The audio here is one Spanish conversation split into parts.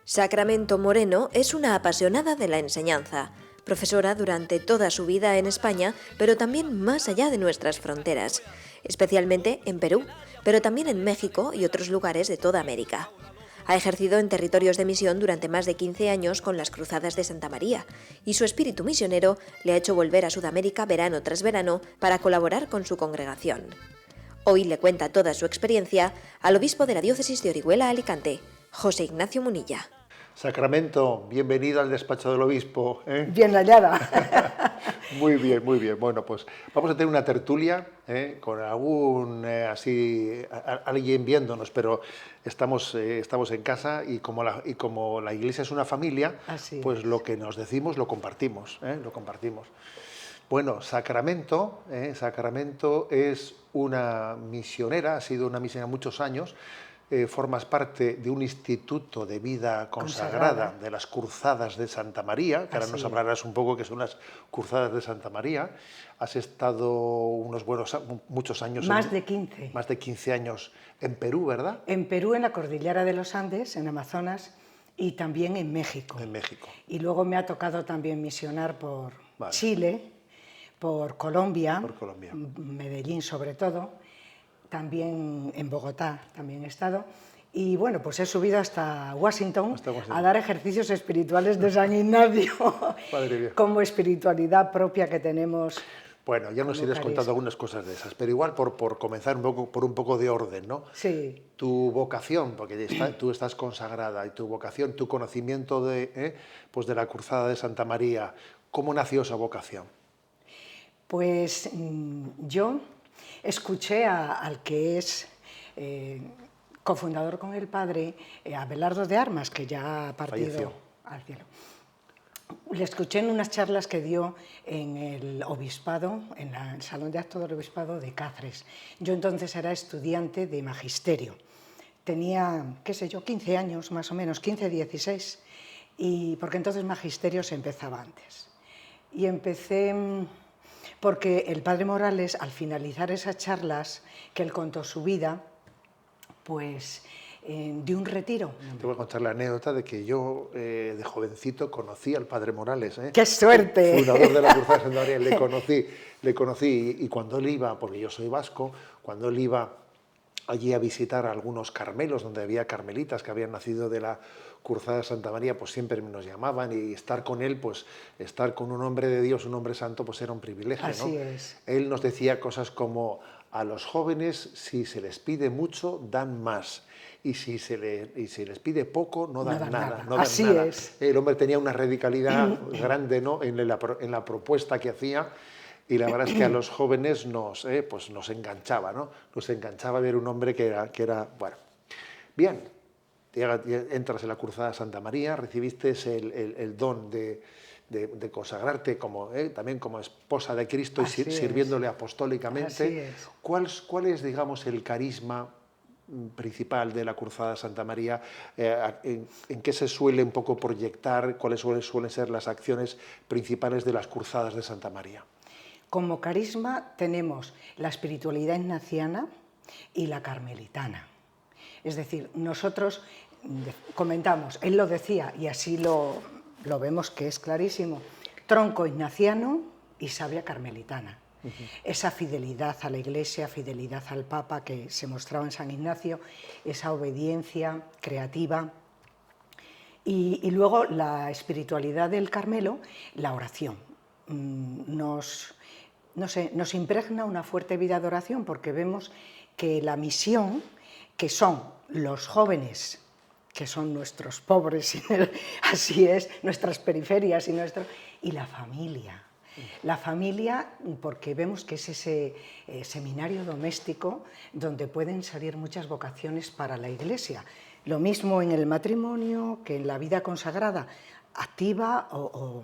Sacramento Moreno es una apasionada de la enseñanza, profesora durante toda su vida en España, pero también más allá de nuestras fronteras, especialmente en Perú, pero también en México y otros lugares de toda América. Ha ejercido en territorios de misión durante más de 15 años con las Cruzadas de Santa María, y su espíritu misionero le ha hecho volver a Sudamérica verano tras verano para colaborar con su congregación. Hoy le cuenta toda su experiencia al obispo de la diócesis de Orihuela, Alicante, José Ignacio Munilla. Sacramento, bienvenido al despacho del obispo. Bien hallada. Muy bien, muy bien. Bueno, pues vamos a tener una tertulia con algún alguien viéndonos, pero estamos en casa y como la iglesia es una familia, pues lo que nos decimos lo compartimos, lo compartimos. Bueno, Sacramento es una misionera, ha sido una misionera muchos años. Formas parte de un instituto de vida consagrada de las Cruzadas de Santa María, que ahora nos hablarás un poco qué son las Cruzadas de Santa María. Has estado muchos años... Más de 15. Más de 15 años en Perú, ¿verdad? En Perú, en la cordillera de los Andes, en Amazonas, y también en México. En México. Y luego me ha tocado también misionar por Chile, por Colombia, Medellín sobre todo, también en Bogotá también he estado, y bueno, pues he subido hasta Washington a dar ejercicios espirituales de San Ignacio, como espiritualidad propia que tenemos. Bueno, ya nos irás contando algunas cosas de esas, pero igual por comenzar por un poco de orden, ¿no? Sí. Tu vocación, porque tú estás consagrada, y tu vocación, tu conocimiento de la Cruzada de Santa María, ¿cómo nació esa vocación? Pues yo escuché al que es cofundador con el padre, Abelardo de Armas, que ya ha partido al cielo. Le escuché en unas charlas que dio en el obispado, en el Salón de Actos del Obispado de Cáceres. Yo entonces era estudiante de magisterio. Tenía, qué sé yo, 15 años más o menos, 15, 16, porque entonces magisterio se empezaba antes. Y empecé... porque el padre Morales, al finalizar esas charlas, que él contó su vida, pues de un retiro. Te voy a contar la anécdota de que yo, de jovencito, conocí al padre Morales. ¡Qué suerte! Fundador de la Cruzada de Santa María, le conocí, y cuando él iba, porque yo soy vasco, cuando él iba allí a visitar a algunos carmelos, donde había carmelitas que habían nacido de la Cruzada de Santa María, pues siempre nos llamaban, y estar con él, pues estar con un hombre de Dios, un hombre santo, pues era un privilegio, ¿no? Así es. Él nos decía cosas como: a los jóvenes, si se les pide mucho, dan más, y si se les pide poco, no dan nada. Así es. El hombre tenía una radicalidad grande, ¿no?, en la propuesta que hacía. Y la verdad es que a los jóvenes nos enganchaba, ¿no? Nos enganchaba ver un hombre que era bueno. Bien, entras en la Cruzada de Santa María, recibiste el don de consagrarte también como esposa de Cristo, y sirviéndole apostólicamente. ¿Cuál es, digamos, el carisma principal de la Cruzada de Santa María? ¿En qué se suele un poco proyectar? ¿Cuáles suelen ser las acciones principales de las Cruzadas de Santa María? Como carisma tenemos la espiritualidad ignaciana y la carmelitana. Es decir, nosotros comentamos, él lo decía y así lo vemos que es clarísimo: tronco ignaciano y savia carmelitana. Esa fidelidad a la Iglesia, fidelidad al Papa que se mostraba en San Ignacio, esa obediencia creativa. Y luego la espiritualidad del Carmelo, la oración. Nos impregna una fuerte vida de oración, porque vemos que la misión, que son los jóvenes, que son nuestros pobres, así es, nuestras periferias y la familia. La familia, porque vemos que es ese seminario doméstico donde pueden salir muchas vocaciones para la Iglesia. Lo mismo en el matrimonio que en la vida consagrada, activa o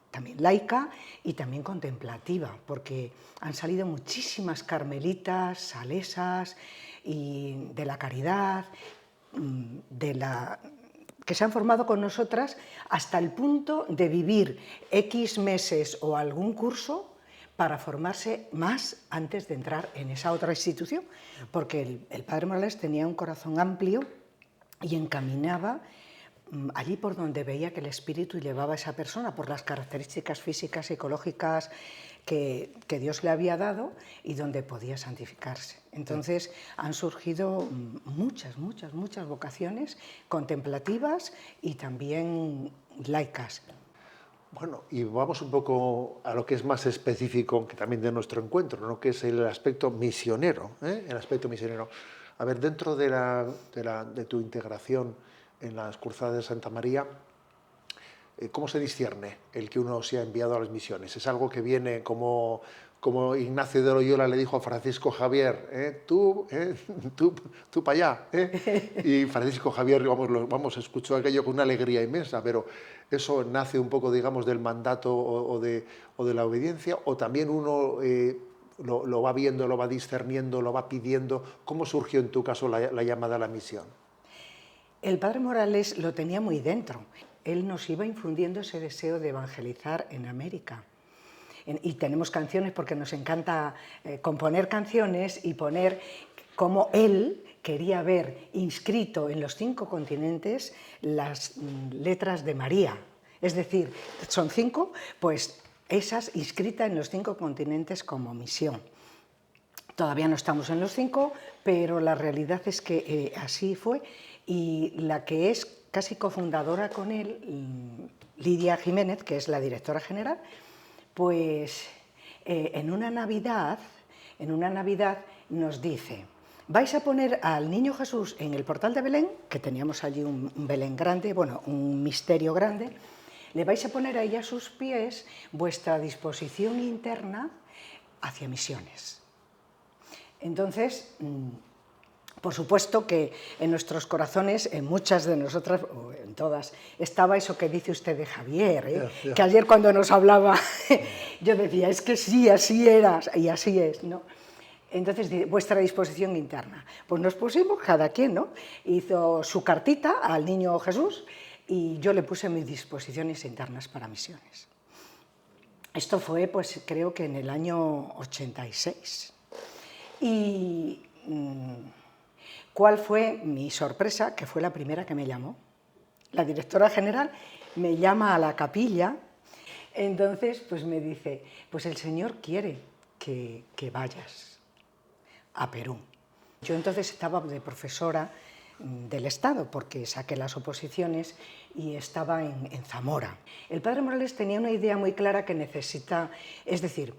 también laica y también contemplativa, porque han salido muchísimas carmelitas, salesas y de la caridad, que se han formado con nosotras hasta el punto de vivir X meses o algún curso para formarse más antes de entrar en esa otra institución, porque el padre Morales tenía un corazón amplio y encaminaba allí por donde veía que el espíritu llevaba a esa persona, por las características físicas, psicológicas que Dios le había dado y donde podía santificarse. Entonces han surgido muchas vocaciones contemplativas y también laicas. Bueno, y vamos un poco a lo que es más específico que también de nuestro encuentro, ¿no? Que es el aspecto misionero, ¿eh? El aspecto misionero. A ver, dentro de tu integración en las Cruzadas de Santa María, ¿cómo se discierne el que uno sea enviado a las misiones? ¿Es algo que viene como Ignacio de Loyola le dijo a Francisco Javier, tú para allá? Y Francisco Javier, escuchó aquello con una alegría inmensa, pero eso nace un poco, digamos, del mandato o de la obediencia, o también uno lo va viendo, lo va discerniendo, lo va pidiendo. ¿Cómo surgió en tu caso la llamada a la misión? El padre Morales lo tenía muy dentro. Él nos iba infundiendo ese deseo de evangelizar en América. Y tenemos canciones porque nos encanta componer canciones y poner cómo él quería ver inscrito en los 5 continentes las letras de María. Es decir, son 5, pues esas inscritas en los 5 continentes como misión. Todavía no estamos en los 5, pero la realidad es que así fue. Y la que es casi cofundadora con él, Lidia Jiménez, que es la directora general, pues en una Navidad nos dice: vais a poner al niño Jesús en el portal de Belén, que teníamos allí un Belén grande, bueno, un misterio grande, le vais a poner ahí a sus pies vuestra disposición interna hacia misiones. Entonces, por supuesto que en nuestros corazones, en muchas de nosotras, o en todas, estaba eso que dice usted de Javier, que ayer cuando nos hablaba yo decía, es que sí, así era, y así es, ¿no? Entonces, vuestra disposición interna. Pues nos pusimos, cada quien, ¿no? Hizo su cartita al niño Jesús y yo le puse mis disposiciones internas para misiones. Esto fue, pues, creo que en el año 86. Y ¿cuál fue mi sorpresa? Que fue la primera que me llamó. La directora general me llama a la capilla, entonces pues me dice, pues el Señor quiere que vayas a Perú. Yo entonces estaba de profesora del Estado, porque saqué las oposiciones y estaba en Zamora. El padre Morales tenía una idea muy clara que necesita, es decir,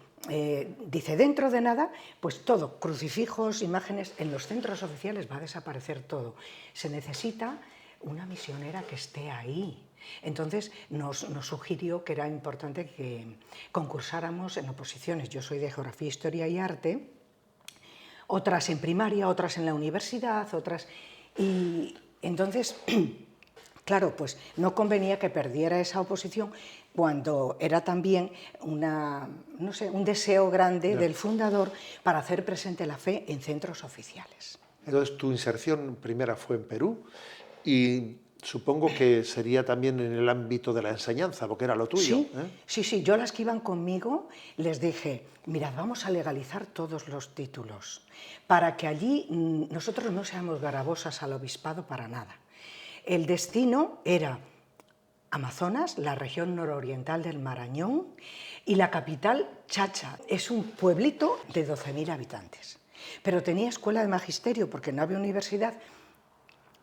dice, dentro de nada, pues todo, crucifijos, imágenes, en los centros oficiales va a desaparecer todo. Se necesita una misionera que esté ahí. Entonces nos sugirió que era importante que concursáramos en oposiciones. Yo soy de Geografía, Historia y Arte, otras en primaria, otras en la universidad, otras... Y entonces, claro, pues no convenía que perdiera esa oposición cuando era también un deseo grande del fundador para hacer presente la fe en centros oficiales. Entonces, tu inserción primera fue en Perú y supongo que sería también en el ámbito de la enseñanza, porque era lo tuyo. Sí, sí, yo las que iban conmigo les dije, mirad, vamos a legalizar todos los títulos, para que allí nosotros no seamos garabosas al obispado para nada. El destino era Amazonas, la región nororiental del Marañón, y la capital, Chacha. Es un pueblito de 12.000 habitantes, pero tenía escuela de magisterio porque no había universidad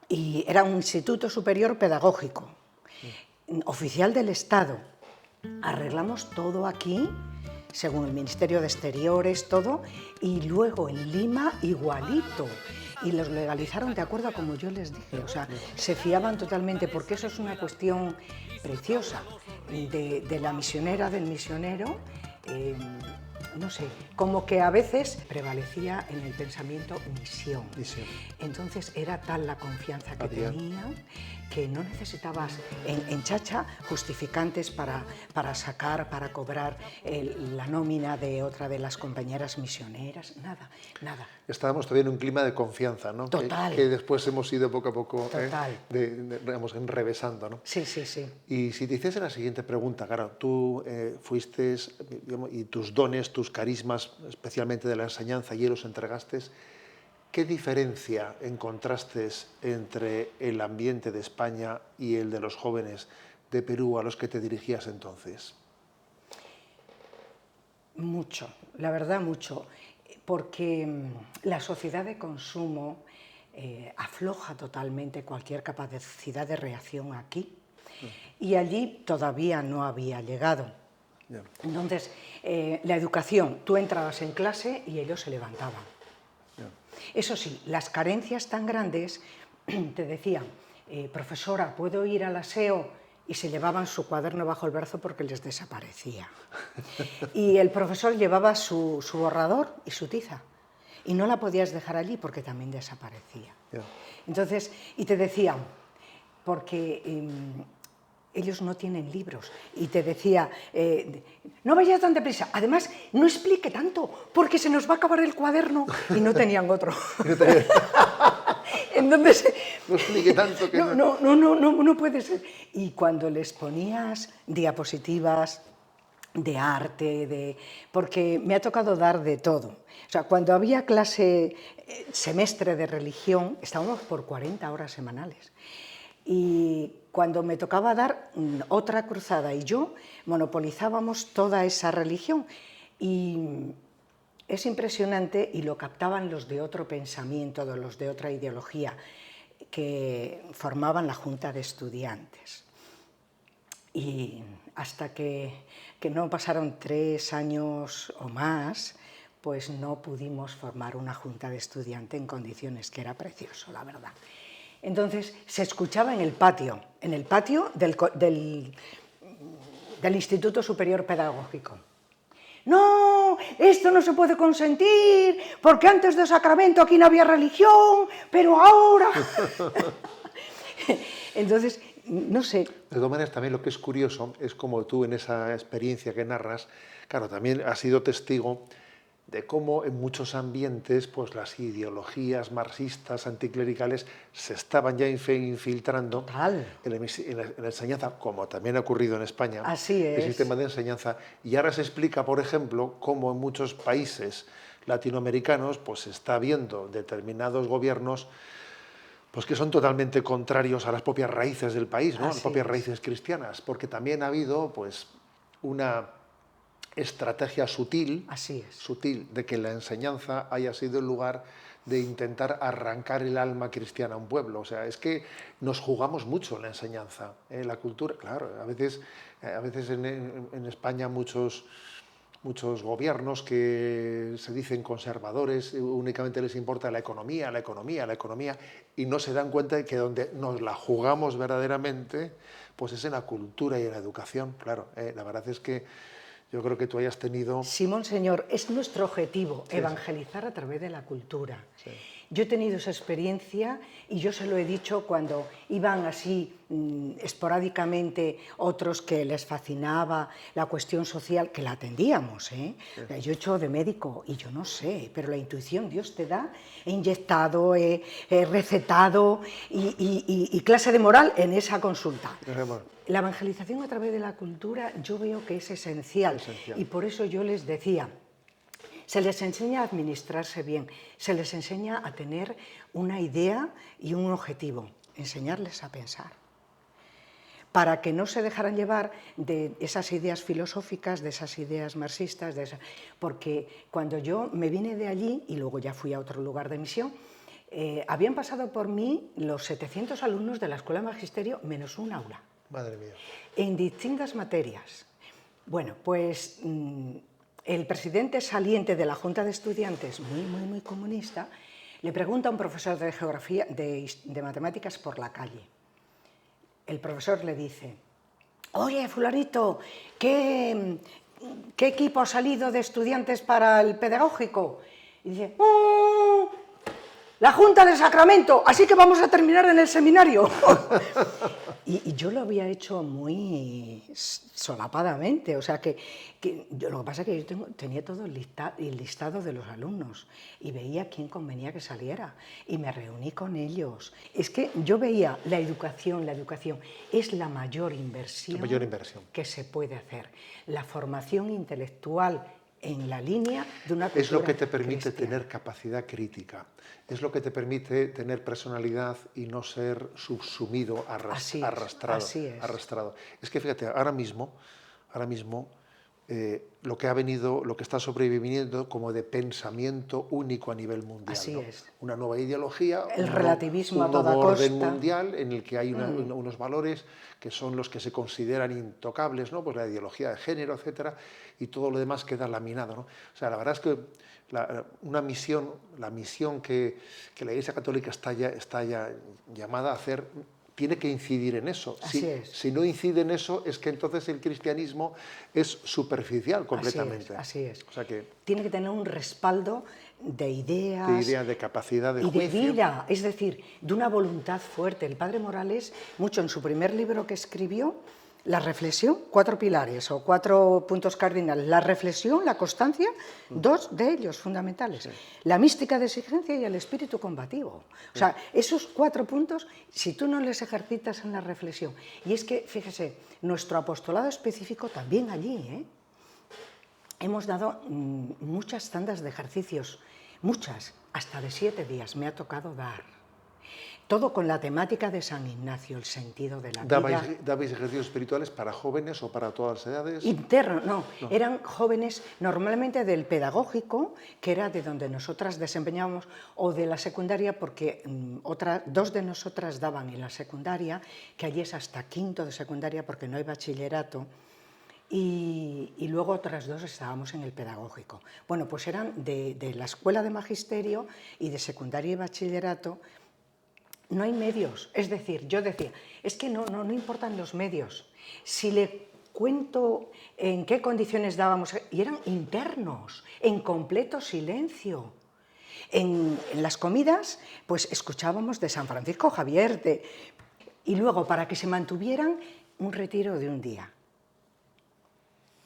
y era un instituto superior pedagógico, oficial del Estado. Arreglamos todo aquí, según el Ministerio de Exteriores, todo, y luego en Lima igualito. Y los legalizaron de acuerdo a como yo les dije, o sea, se fiaban totalmente, porque eso es una cuestión preciosa de la misionera, del misionero, no sé, como que a veces prevalecía en el pensamiento misión. Entonces era tal la confianza que tenían que no necesitabas en Chacha justificantes para sacar, para cobrar la nómina de otra de las compañeras misioneras, nada, nada. Estábamos todavía en un clima de confianza, ¿no? Total. Que después hemos ido poco a poco digamos, enrevesando, ¿no? Sí, sí, sí. Y si te hiciese la siguiente pregunta, claro, tú fuiste, digamos, y tus dones, tus carismas, especialmente de la enseñanza, y los entregaste, ¿Qué diferencia encontraste entre el ambiente de España y el de los jóvenes de Perú a los que te dirigías entonces? Mucho, la verdad mucho, porque la sociedad de consumo afloja totalmente cualquier capacidad de reacción aquí y allí todavía no había llegado. Ya. Entonces, la educación, tú entrabas en clase y ellos se levantaban. Ya. Eso sí, las carencias tan grandes, te decían, profesora, ¿puedo ir al aseo? Y se llevaban su cuaderno bajo el brazo porque les desaparecía. Y el profesor llevaba su borrador y su tiza. Y no la podías dejar allí porque también desaparecía. Ya. Entonces, y te decían, porque ellos no tienen libros. Y te decía, no vayas tan deprisa. Además, no explique tanto, porque se nos va a acabar el cuaderno. Y no tenían otro. Entonces, No explique tanto que no puede ser. Y cuando les ponías diapositivas de arte, porque me ha tocado dar de todo. O sea, cuando había clase, semestre de religión, estábamos por 40 horas semanales. Y cuando me tocaba dar otra cruzada y yo, monopolizábamos toda esa religión. Y es impresionante, y lo captaban los de otro pensamiento, los de otra ideología, que formaban la Junta de Estudiantes. Y hasta que no pasaron 3 años o más, pues no pudimos formar una Junta de Estudiantes en condiciones, que era precioso, la verdad. Entonces se escuchaba en el patio del Instituto Superior Pedagógico. No, esto no se puede consentir, porque antes del sacramento aquí no había religión, pero ahora... Entonces, no sé. De todas maneras, también lo que es curioso es como tú en esa experiencia que narras, claro, también has sido testigo de cómo en muchos ambientes pues las ideologías marxistas, anticlericales, se estaban ya infiltrando en la enseñanza, como también ha ocurrido en España. Así es. El sistema de enseñanza. Y ahora se explica, por ejemplo, cómo en muchos países latinoamericanos pues se está viendo determinados gobiernos pues que son totalmente contrarios a las propias raíces del país, ¿no? Las propias raíces cristianas, porque también ha habido pues una estrategia sutil de que la enseñanza haya sido el lugar de intentar arrancar el alma cristiana a un pueblo. O sea, es que nos jugamos mucho en la enseñanza, la cultura. Claro, a veces en España muchos gobiernos que se dicen conservadores, únicamente les importa la economía, y no se dan cuenta de que donde nos la jugamos verdaderamente, pues es en la cultura y en la educación. Claro, la verdad es que yo creo que tú hayas tenido... Sí, monseñor, es nuestro objetivo, evangelizar a través de la cultura. Sí. Yo he tenido esa experiencia y yo se lo he dicho cuando iban así esporádicamente otros que les fascinaba la cuestión social, que la atendíamos, ¿eh? Sí. Yo he hecho de médico y yo no sé, pero la intuición Dios te da, he inyectado, he recetado y clase de moral en esa consulta. La evangelización a través de la cultura yo veo que es esencial. Y por eso yo les decía, se les enseña a administrarse bien, se les enseña a tener una idea y un objetivo, enseñarles a pensar, para que no se dejaran llevar de esas ideas filosóficas, de esas ideas marxistas, porque cuando yo me vine de allí, y luego ya fui a otro lugar de misión, habían pasado por mí los 700 alumnos de la Escuela de Magisterio menos un aula. Madre mía. En distintas materias. Bueno, pues el presidente saliente de la Junta de Estudiantes, muy comunista, le pregunta a un profesor de geografía, de matemáticas por la calle. El profesor le dice, oye, fulanito, ¿qué equipo ha salido de estudiantes para el pedagógico? Y dice, la Junta del Sacramento, así que vamos a terminar en el seminario. Y yo lo había hecho muy solapadamente, o sea que lo que pasa es que yo tenía todo el listado de los alumnos y veía quién convenía que saliera y me reuní con ellos. Es que yo veía la educación es la mayor inversión que se puede hacer. La formación intelectual en la línea de una cultura Es lo que te permite cristiana. tener capacidad crítica, es lo que te permite tener personalidad y no ser subsumido, Así es, arrastrado, así es. arrastrado. Es que fíjate, ahora mismo lo que ha venido, lo que está sobreviviendo como de pensamiento único a nivel mundial. Así ¿no? es. Una nueva ideología, El relativismo a un toda nuevo orden costa. mundial en el que hay unos valores que son los que se consideran intocables, ¿no? Pues la ideología de género, etcétera, y todo lo demás queda laminado, ¿no? O sea, la verdad es que la misión que la Iglesia Católica está ya llamada a hacer, tiene que incidir en eso. Así es. Si no incide en eso, es que entonces el cristianismo es superficial completamente. Así es. O sea que tiene que tener un respaldo de ideas, de capacidad de y de juicio. vida, es decir, de una voluntad fuerte. El padre Morales, mucho en su primer libro que escribió, la reflexión, 4 pilares o 4 puntos cardinales. La reflexión, la constancia, 2 de ellos fundamentales. Sí. La mística de exigencia y el espíritu combativo. O sea, esos 4 puntos, si tú no les ejercitas en la reflexión. Y es que, fíjese, nuestro apostolado específico también allí, hemos dado muchas tandas de ejercicios, muchas, hasta de 7 días me ha tocado dar. Todo con la temática de San Ignacio, el sentido de la vida. ¿Dabais ejercicios espirituales para jóvenes o para todas las edades? Interno, no. Eran jóvenes normalmente del pedagógico, que era de donde nosotras desempeñábamos, o de la secundaria, porque 2 de nosotras daban en la secundaria, que allí es hasta 5º de secundaria porque no hay bachillerato, y luego otras 2 estábamos en el pedagógico. Bueno, pues eran de la escuela de magisterio y de secundaria y bachillerato. No hay medios, es decir, yo decía, es que no importan los medios. Si le cuento en qué condiciones dábamos, y eran internos, en completo silencio. En las comidas, pues escuchábamos de San Francisco Javier, y luego para que se mantuvieran un retiro de un día.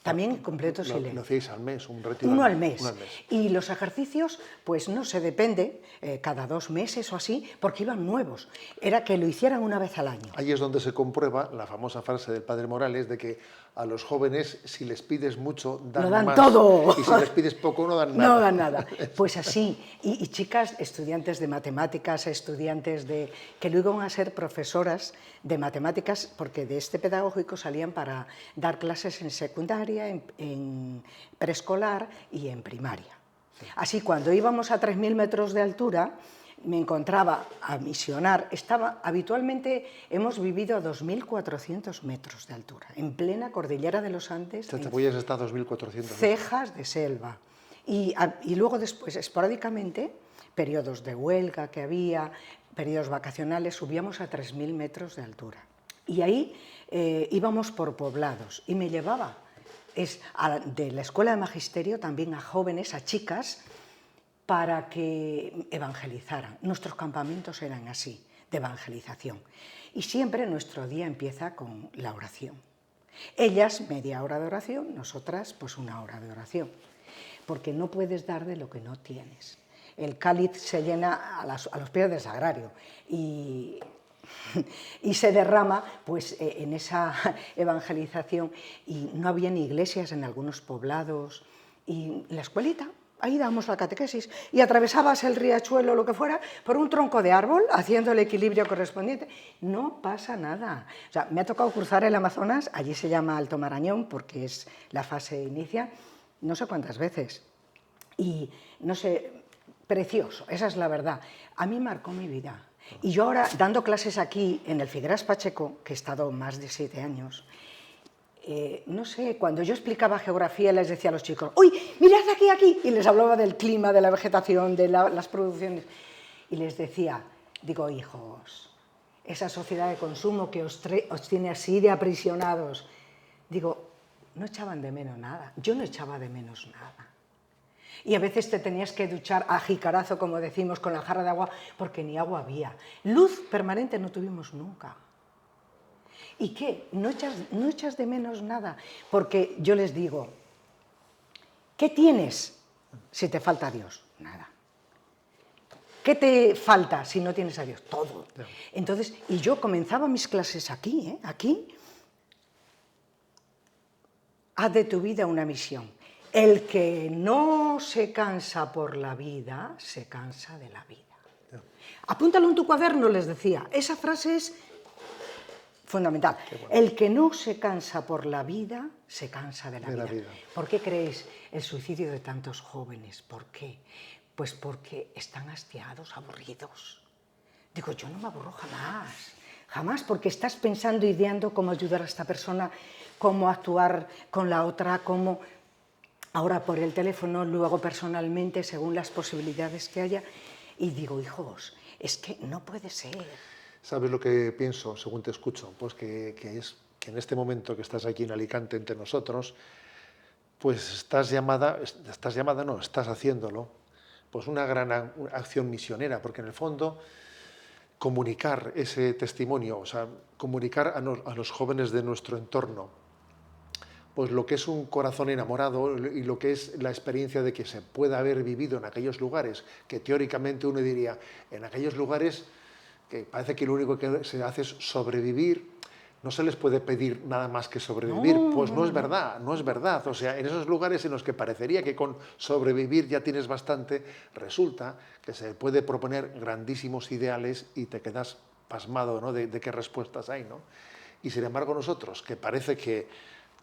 También en completo silencio. ¿Lo hacéis al mes? ¿Un retiro? Uno al mes. Y los ejercicios, pues no sé, depende, cada 2 meses o así, porque iban nuevos. Era que lo hicieran una vez al año. Ahí es donde se comprueba la famosa frase del padre Morales de que a los jóvenes, si les pides mucho, dan más. Todo. Y si les pides poco, no dan nada. No dan nada. Pues así. Y chicas, estudiantes de matemáticas, estudiantes que luego van a ser profesoras de matemáticas, porque de este pedagógico salían para dar clases en secundaria, en preescolar y en primaria. Sí. Así, cuando íbamos a 3.000 metros de altura, me encontraba a misionar. Habitualmente hemos vivido a 2.400 metros de altura, en plena cordillera de los Andes. Chachapoyas está a 2.400. Cejas de selva. Y luego después, esporádicamente, periodos de huelga que había, periodos vacacionales, subíamos a 3.000 metros de altura. Y ahí íbamos por poblados y me llevaba de la escuela de magisterio también a jóvenes, a chicas, para que evangelizaran. Nuestros campamentos eran así, de evangelización. Y siempre nuestro día empieza con la oración. Ellas media hora de oración, nosotras pues 1 hora de oración. Porque no puedes dar de lo que no tienes. El cáliz se llena a los pies del sagrario y se derrama pues en esa evangelización. Y no había ni iglesias en algunos poblados. Y la escuelita, ahí dábamos la catequesis y atravesabas el riachuelo o lo que fuera por un tronco de árbol haciendo el equilibrio correspondiente. No pasa nada. O sea, me ha tocado cruzar el Amazonas, allí se llama Alto Marañón porque es la fase inicial, no sé cuántas veces. Y no sé, precioso, esa es la verdad. A mí marcó mi vida. Y yo ahora, dando clases aquí en el Figueras Pacheco, que he estado más de 7 años, no sé, cuando yo explicaba geografía les decía a los chicos, ¡uy, mirad aquí! Y les hablaba del clima, de la vegetación, de las producciones. Y les decía, digo, hijos, esa sociedad de consumo que os tiene así de aprisionados, digo, no echaban de menos nada. Yo no echaba de menos nada. Y a veces te tenías que duchar a jicarazo, como decimos, con la jarra de agua, porque ni agua había. Luz permanente no tuvimos nunca. ¿Y qué? No echas de menos nada, porque yo les digo, ¿qué tienes si te falta Dios? Nada. ¿Qué te falta si no tienes a Dios? Todo. Entonces, y yo comenzaba mis clases aquí, aquí. Haz de tu vida una misión. El que no se cansa por la vida, se cansa de la vida. Apúntalo en tu cuaderno, les decía. Esa frase es fundamental. El que no se cansa por la vida, se cansa de la vida. ¿Por qué creéis el suicidio de tantos jóvenes? ¿Por qué? Pues porque están hastiados, aburridos. Digo, yo no me aburro jamás. Jamás, porque estás pensando, ideando cómo ayudar a esta persona, cómo actuar con la otra, cómo... Ahora por el teléfono, luego personalmente, según las posibilidades que haya. Y digo, hijos, es que no puede ser. ¿Sabes lo que pienso, según te escucho? Pues que en este momento que estás aquí en Alicante entre nosotros, pues estás haciéndolo, pues una gran acción misionera, porque en el fondo comunicar ese testimonio, o sea, comunicar a los jóvenes de nuestro entorno, pues lo que es un corazón enamorado y lo que es la experiencia de que se pueda haber vivido en aquellos lugares, que teóricamente uno diría, en aquellos lugares que parece que lo único que se hace es sobrevivir, no se les puede pedir nada más que sobrevivir. Pues no es verdad, no es verdad. O sea, en esos lugares en los que parecería que con sobrevivir ya tienes bastante, resulta que se puede proponer grandísimos ideales y te quedas pasmado, ¿no?, de qué respuestas hay, ¿no? Y sin embargo nosotros, que parece que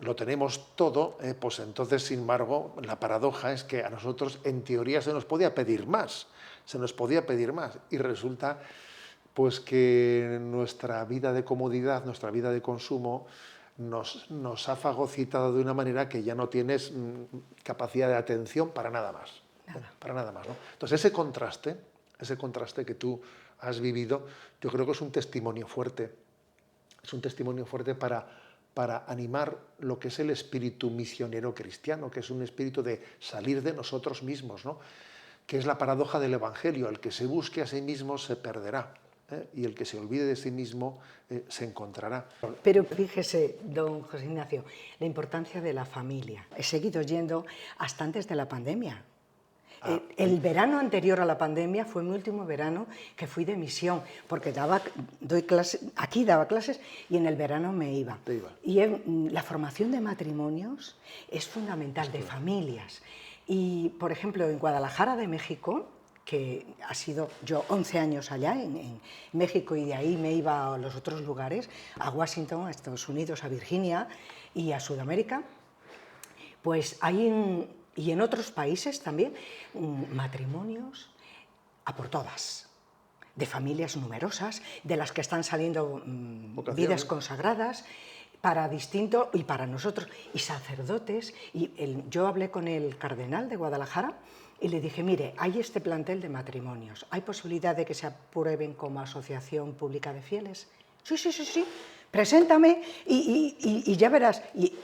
lo tenemos todo, pues entonces, sin embargo, la paradoja es que a nosotros en teoría se nos podía pedir más, y resulta pues que nuestra vida de comodidad, nuestra vida de consumo, nos ha fagocitado de una manera que ya no tienes capacidad de atención para nada más. Para nada más, ¿no? Entonces ese contraste que tú has vivido, yo creo que es un testimonio fuerte. Es un testimonio fuerte para animar lo que es el espíritu misionero cristiano, que es un espíritu de salir de nosotros mismos, ¿no? Que es la paradoja del Evangelio. El que se busque a sí mismo se perderá, y el que se olvide de sí mismo se encontrará. Pero fíjese, don José Ignacio, la importancia de la familia. He seguido yendo hasta antes de la pandemia. El verano anterior a la pandemia fue mi último verano que fui de misión, porque aquí daba clases y en el verano me iba. Y la formación de matrimonios es fundamental, de familias. Y, por ejemplo, en Guadalajara de México, que ha sido yo 11 años allá en México, y de ahí me iba a los otros lugares, a Washington, a Estados Unidos, a Virginia y a Sudamérica, pues hay y en otros países también matrimonios a por todas, de familias numerosas, de las que están saliendo vidas consagradas, para distinto y para nosotros, y sacerdotes. Y yo hablé con el cardenal de Guadalajara y le dije, mire, hay este plantel de matrimonios, ¿hay posibilidad de que se aprueben como asociación pública de fieles? Sí, preséntame y ya verás. Y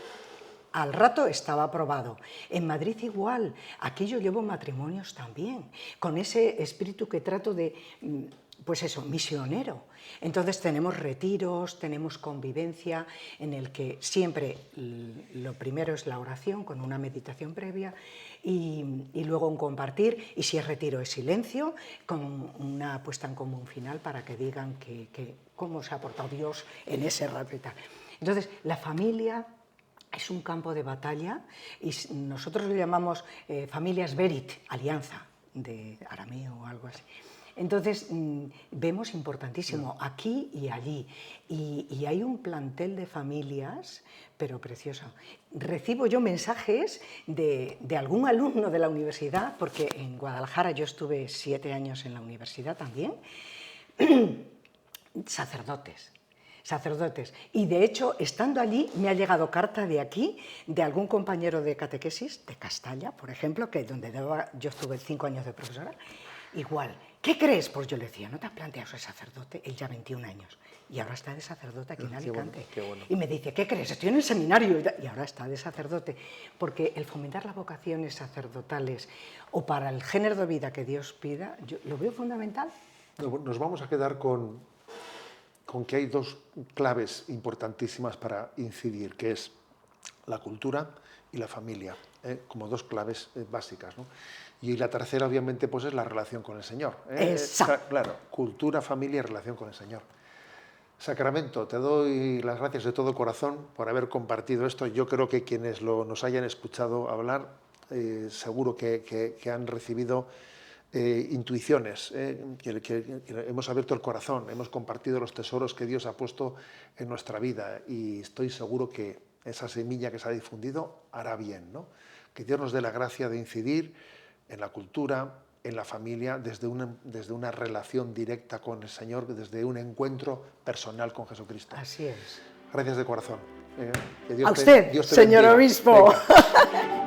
al rato estaba aprobado. En Madrid igual, aquí yo llevo matrimonios también, con ese espíritu que trato de, pues eso, misionero. Entonces tenemos retiros, tenemos convivencia, en el que siempre lo primero es la oración con una meditación previa y luego un compartir, y si es retiro es silencio, con una puesta en común final para que digan cómo se ha portado Dios en ese rato y tal. Entonces, la familia es un campo de batalla y nosotros lo llamamos familias Berit, alianza, de arameo o algo así. Entonces, vemos importantísimo aquí y allí. Y hay un plantel de familias, pero precioso. Recibo yo mensajes de algún alumno de la universidad, porque en Guadalajara yo estuve 7 años en la universidad también, sacerdotes. Y de hecho, estando allí, me ha llegado carta de aquí, de algún compañero de catequesis, de Castalla, por ejemplo, que donde yo estuve 5 años de profesora, igual. ¿Qué crees? Pues yo le decía, ¿no te has planteado ser sacerdote? Él ya 21 años. Y ahora está de sacerdote aquí en Alicante. Qué bueno. Y me dice, ¿qué crees? Estoy en el seminario. Y ahora está de sacerdote. Porque el fomentar las vocaciones sacerdotales o para el género de vida que Dios pida, yo lo veo fundamental. Nos vamos a quedar con que hay 2 claves importantísimas para incidir, que es la cultura y la familia, como 2 claves básicas, ¿no? Y la tercera, obviamente, pues es la relación con el Señor. Claro, cultura, familia y relación con el Señor. Sacramento, te doy las gracias de todo corazón por haber compartido esto. Yo creo que quienes nos hayan escuchado hablar seguro que han recibido intuiciones, que hemos abierto el corazón, hemos compartido los tesoros que Dios ha puesto en nuestra vida, y estoy seguro que esa semilla que se ha difundido hará bien, ¿no? Que Dios nos dé la gracia de incidir en la cultura, en la familia, desde una relación directa con el Señor, desde un encuentro personal con Jesucristo. Así es. Gracias de corazón. Que A usted, Dios te señor bendiga. obispo. Venga.